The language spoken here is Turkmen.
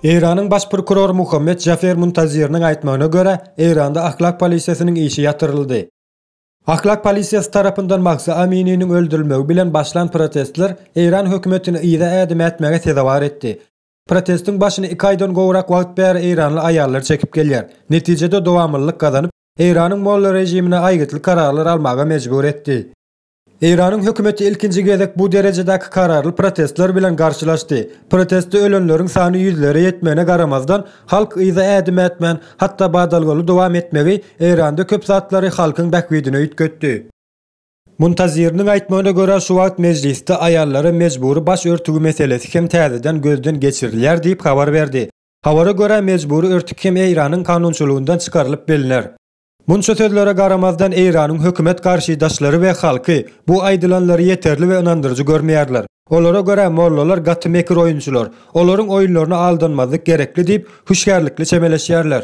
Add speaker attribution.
Speaker 1: Eýranyň baş prokuror Muhammed Jafer Muntazirniň aýtmagyna görä, Eýranda ahlak polisiýasynyň işi ýatyryldy. Ahlak polisiýasy tarapyndan Mahsa Amini'niň öldürilmegi bilen başlan protestler Eýran hökümetini ýa-da ädim etmege sezawar etdi. Protestiň başyny 2 aýdan gowrak wagt bäri Eýranly aýallar çekip gelýär. Netijede dowamlılık gazanyp, Eýranyň molla rejimine aýgytly kararlar almaga mejbur etdi. Eýranyň hökümeti ilkinji gezek bu derejedäki kararly protestler bilen garşylaşdy. Protestde ölenleriň sany ýüzlere ýetmegine garamazdan halk ýa-da ädim etmän, hatda badalgaly dowam etmegi Eýranda köp satlary halkyň bäkwidine ýetgetdi. Muntazirniň aýtmagyna görä şu wagt mejlisde aýallara mejbury baş örtügi meselesi hem täzeden gözden geçirilýär diýip habar berdi. Habara görä mejbury örtük hem Eýranyň kanunçylygyndan çykarylyp belinär. Munça sözlere garamazdan Eýranyň hökümet garşydaşlary we halky bu aýdylanlary ýeterli we inandyrjy görmeýärler. Olara görä mollalar gaty mekir oýunçylar, olaryň oýunlaryna aldanmazlyk gerekli diýip huşgärlikli çemeleşýärler.